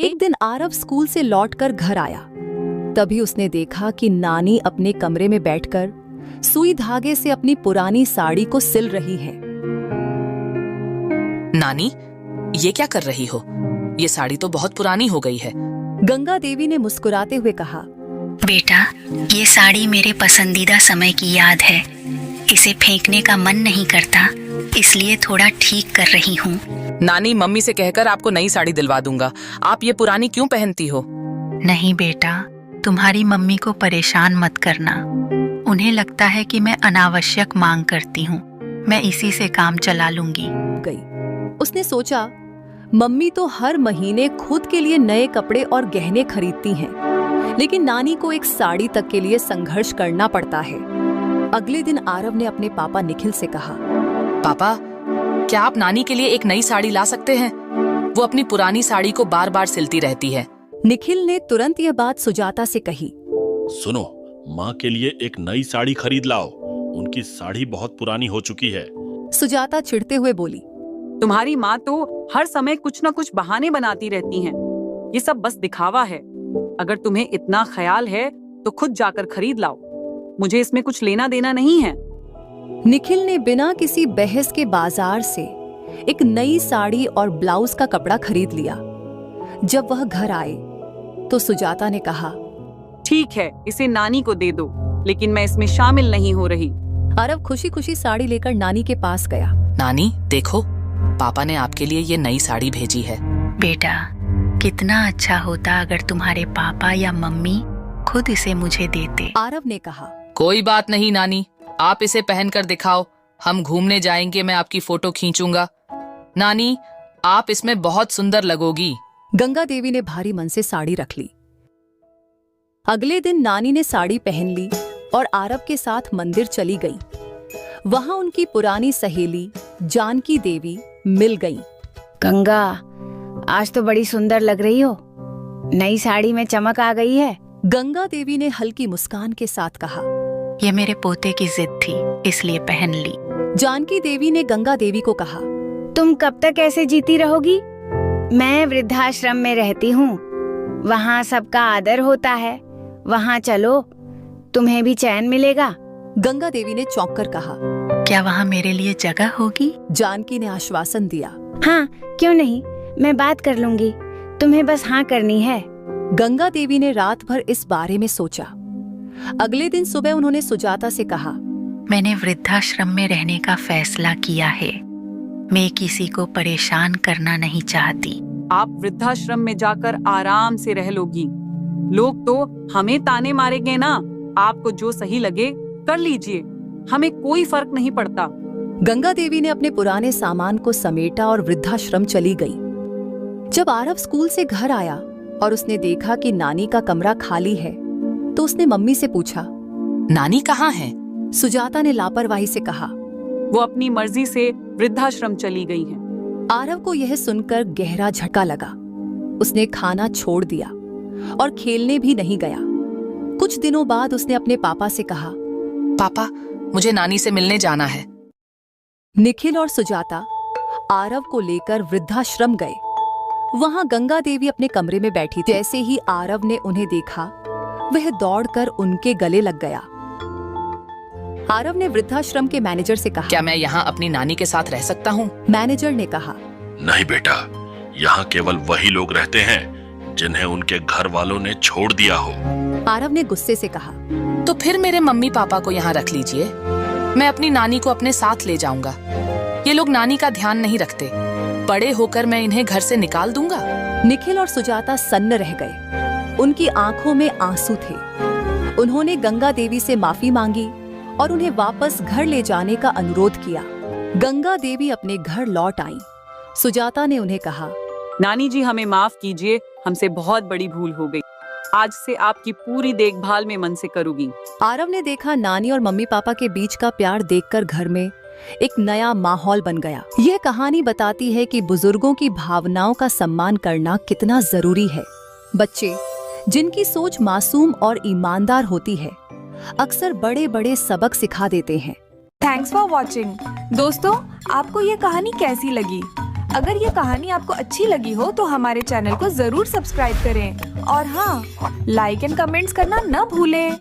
एक दिन आरव स्कूल से लौटकर घर आया। तभी उसने देखा कि नानी अपने कमरे में बैठकर सुई धागे से अपनी पुरानी साड़ी को सिल रही है। नानी, ये क्या कर रही हो? ये साड़ी तो बहुत पुरानी हो गई है। गंगा देवी ने मुस्कुराते हुए कहा, बेटा, ये साड़ी मेरे पसंदीदा समय की याद है। इसे फेंकने का मन नहीं करता, इसलिए थोड़ा ठीक कर रही हूँ। नानी, मम्मी से कहकर आपको नई साड़ी दिलवा दूंगा। आप ये पुरानी क्यों पहनती हो? नहीं बेटा, तुम्हारी मम्मी को परेशान मत करना। उन्हें लगता है कि मैं अनावश्यक मांग करती हूँ। मैं इसी से काम चला लूंगी। गई। उसने सोचा, मम्मी तो हर महीने खुद के लिए नए कपड़े और गहने खरीदती हैं, लेकिन नानी को एक साड़ी तक के लिए संघर्ष करना पड़ता है। अगले दिन आरव ने अपने पापा निखिल से कहा, पापा, क्या आप नानी के लिए एक नई साड़ी ला सकते हैं? वो अपनी पुरानी साड़ी को बार बार सिलती रहती है। निखिल ने तुरंत यह बात सुजाता से कही। सुनो, माँ के लिए एक नई साड़ी खरीद लाओ। उनकी साड़ी बहुत पुरानी हो चुकी है। सुजाता चिढ़ते हुए बोली, तुम्हारी माँ तो हर समय कुछ न कुछ बहाने बनाती रहती हैं। ये सब बस दिखावा है। अगर तुम्हें इतना ख्याल है तो खुद जाकर खरीद लाओ। मुझे इसमें कुछ लेना देना नहीं है। निखिल ने बिना किसी बहस के बाजार से एक नई साड़ी और ब्लाउज का कपड़ा खरीद लिया। जब वह घर आए तो सुजाता ने कहा, ठीक है, इसे नानी को दे दो, लेकिन मैं इसमें शामिल नहीं हो रही। आरव खुशी खुशी साड़ी लेकर नानी के पास गया। नानी देखो, पापा ने आपके लिए ये नई साड़ी भेजी है। बेटा, कितना अच्छा होता अगर तुम्हारे पापा या मम्मी खुद इसे मुझे देते। आरव ने कहा, कोई बात नहीं नानी, आप इसे पहनकर दिखाओ। हम घूमने जाएंगे, मैं आपकी फोटो खींचूंगा। नानी, आप इसमें बहुत सुंदर लगोगी। गंगा देवी ने भारी मन से साड़ी रख ली। अगले दिन नानी ने साड़ी पहन ली और आरव के साथ मंदिर चली गई। वहां उनकी पुरानी सहेली जानकी देवी मिल गई। गंगा, आज तो बड़ी सुंदर लग रही हो। नई साड़ी में चमक आ गई है। गंगा देवी ने हल्की मुस्कान के साथ कहा, ये मेरे पोते की जिद थी, इसलिए पहन ली। जानकी देवी ने गंगा देवी को कहा, तुम कब तक ऐसे जीती रहोगी? मैं वृद्धाश्रम में रहती हूँ। वहाँ सबका आदर होता है। वहाँ चलो, तुम्हें भी चैन मिलेगा। गंगा देवी ने चौंक कर कहा, क्या वहाँ मेरे लिए जगह होगी? जानकी ने आश्वासन दिया। हाँ, क्यों नहीं, मैं बात कर लूंगी। तुम्हें बस हाँ करनी है। गंगा देवी ने रात भर इस बारे में सोचा। अगले दिन सुबह उन्होंने सुजाता से कहा, मैंने वृद्धाश्रम में रहने का फैसला किया है। मैं किसी को परेशान करना नहीं चाहती। आप वृद्धाश्रम में जाकर आराम से रह लोगी। लोग तो हमें ताने मारेंगे ना। आपको जो सही लगे कर लीजिए, हमें कोई फर्क नहीं पड़ता। गंगा देवी ने अपने पुराने सामान को समेटा और वृद्धाश्रम चली गई। जब आरव स्कूल से घर आया और उसने देखा कि नानी का कमरा खाली है, तो उसने मम्मी से पूछा, नानी कहाँ है? सुजाता ने लापरवाही से कहा, वो अपनी मर्जी से वृद्धाश्रम चली गई हैं। आरव को यह सुनकर गहरा झटका लगा। उसने खाना छोड़ दिया और खेलने भी नहीं गया। कुछ दिनों बाद उसने अपने पापा से कहा, पापा, मुझे नानी से मिलने जाना है। निखिल और सुजाता आरव को लेकर वृद्धाश्रम गए। वहां गंगा देवी अपने कमरे में बैठी थी। जैसे ही आरव ने उन्हें देखा, वह दौड़कर उनके गले लग गया। आरव ने वृद्धाश्रम के मैनेजर से कहा, क्या मैं यहाँ अपनी नानी के साथ रह सकता हूँ? मैनेजर ने कहा, नहीं बेटा, यहाँ केवल वही लोग रहते हैं जिन्हें उनके घर वालों ने छोड़ दिया हो। आरव ने गुस्से से कहा, तो फिर मेरे मम्मी पापा को यहाँ रख लीजिए। मैं अपनी नानी को अपने साथ ले जाऊंगा। ये लोग नानी का ध्यान नहीं रखते। बड़े होकर मैं इन्हें घर से निकाल दूंगा। निखिल और सुजाता सन्न रह गए। उनकी आंखों में आंसू थे। उन्होंने गंगा देवी से माफी मांगी और उन्हें वापस घर ले जाने का अनुरोध किया। गंगा देवी अपने घर लौट आईं। सुजाता ने उन्हें कहा, नानी जी, हमें माफ कीजिए, हमसे बहुत बड़ी भूल हो गई। आज से आपकी पूरी देखभाल में मन से करूंगी। आरव ने देखा नानी और मम्मी पापा के बीच का प्यार देखकर घर में एक नया माहौल बन गया। यह कहानी बताती है कि बुजुर्गों की भावनाओं का सम्मान करना कितना जरूरी है। बच्चे जिनकी सोच मासूम और ईमानदार होती है, अक्सर बड़े बड़े सबक सिखा देते हैं। Thanks for watching. दोस्तों, आपको ये कहानी कैसी लगी? अगर ये कहानी आपको अच्छी लगी हो तो हमारे चैनल को जरूर सब्सक्राइब करें और हाँ, लाइक एंड कमेंट्स करना न भूलें।